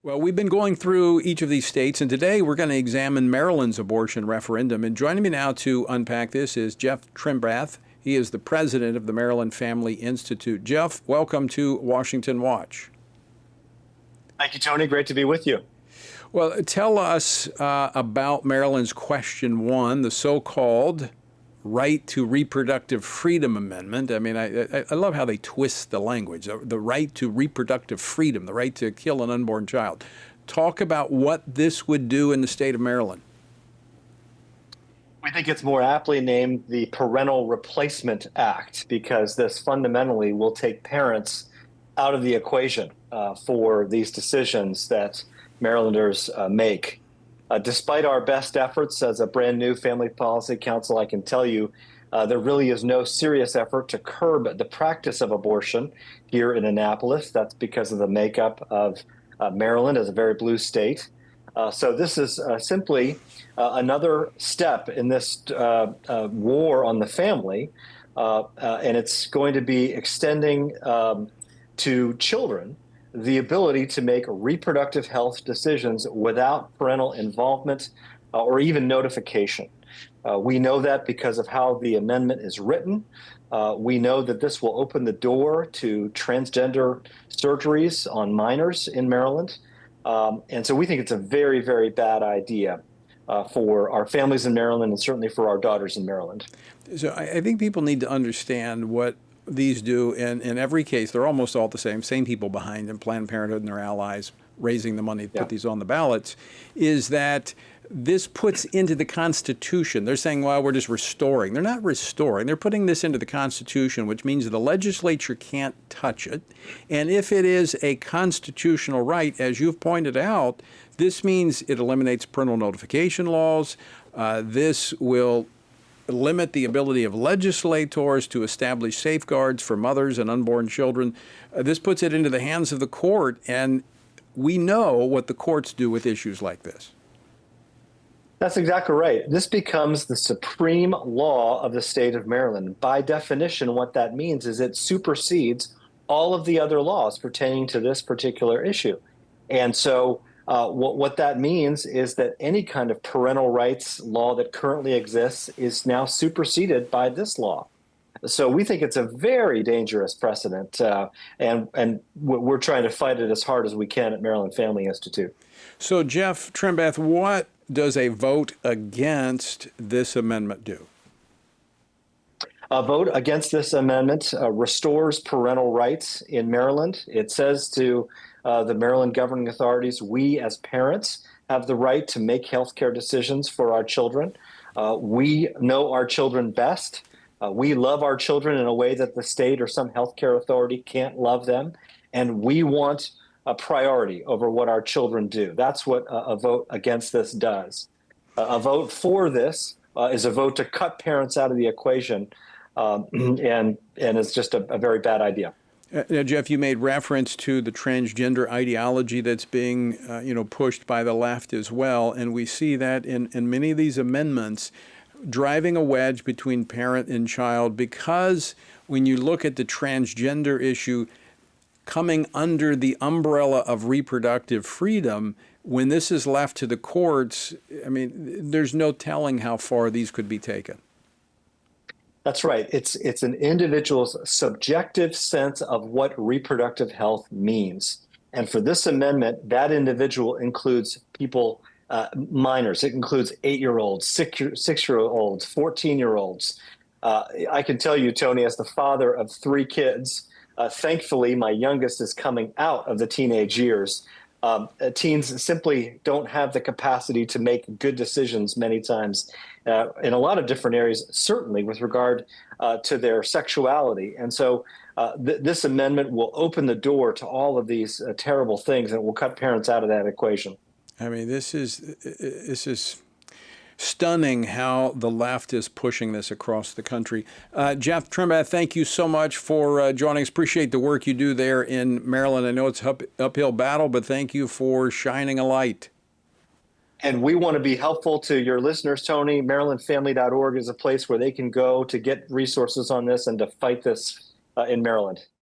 Well, we've been going through each of these states, and today we're going to examine Maryland's abortion referendum. And joining me now to unpack this is Jeff Trimbath. He is the president of the Maryland Family Institute. Jeff, welcome to Washington Watch. Thank you, Tony. Great to be with you. Well, tell us about Maryland's Question 1, the so-called Right to Reproductive Freedom Amendment. I mean, I love how they twist the language. The right to reproductive freedom, the right to kill an unborn child. Talk about what this would do in the state of Maryland. We think it's more aptly named the Parental Replacement Act because this fundamentally will take parents out of the equation for these decisions that Marylanders make. Despite our best efforts as a brand new family policy council, I can tell you there really is no serious effort to curb the practice of abortion here in Annapolis. That's because of the makeup of Maryland as a very blue state. So this is simply another step in this war on the family, and it's going to be extending to children the ability to make reproductive health decisions without parental involvement or even notification. We know that because of how the amendment is written. We know that this will open the door to transgender surgeries on minors in Maryland. And so we think it's a very, very bad idea for our families in Maryland and certainly for our daughters in Maryland. So I think people need to understand what these do in every case. They're almost all the same people behind them, Planned Parenthood and their allies raising the money to put these on the ballots, is that this puts into the Constitution. They're saying, well, we're just restoring. They're not restoring. They're putting this into the Constitution, which means the legislature can't touch it. And if it is a constitutional right, as you've pointed out, this means it eliminates parental notification laws. This will limit the ability of legislators to establish safeguards for mothers and unborn children. This puts it into the hands of the court, and we know what the courts do with issues like this. That's exactly right. This becomes the supreme law of the state of Maryland. By definition, what that means is it supersedes all of the other laws pertaining to this particular issue. And so what that means is that any kind of parental rights law that currently exists is now superseded by this law. So we think it's a very dangerous precedent, and we're trying to fight it as hard as we can at Maryland Family Institute. So, Jeff Trimbath, what does a vote against this amendment do? A vote against this amendment restores parental rights in Maryland. It says to the Maryland governing authorities, we as parents have the right to make healthcare decisions for our children. We know our children best. We love our children in a way that the state or some healthcare authority can't love them. And we want a priority over what our children do. That's what a vote against this does. A vote for this is a vote to cut parents out of the equation, and it's just a very bad idea. Now, Jeff, you made reference to the transgender ideology that's being pushed by the left as well, and we see that in many of these amendments driving a wedge between parent and child, because when you look at the transgender issue coming under the umbrella of reproductive freedom, when this is left to the courts, I mean, there's no telling how far these could be taken. That's right. It's an individual's subjective sense of what reproductive health means. And for this amendment, that individual includes people, minors. It includes 8-year-olds, 6-year-olds, 14-year-olds. I can tell you, Tony, as the father of 3 kids, thankfully, my youngest is coming out of the teenage years. Teens simply don't have the capacity to make good decisions many times in a lot of different areas, certainly with regard to their sexuality. And so this amendment will open the door to all of these terrible things, and will cut parents out of that equation. I mean, this is stunning how the left is pushing this across the country. Jeff Trimbath, thank you so much for joining us. Appreciate the work you do there in Maryland. I know it's an uphill battle, but thank you for shining a light. And we want to be helpful to your listeners, Tony. MarylandFamily.org is a place where they can go to get resources on this and to fight this in Maryland.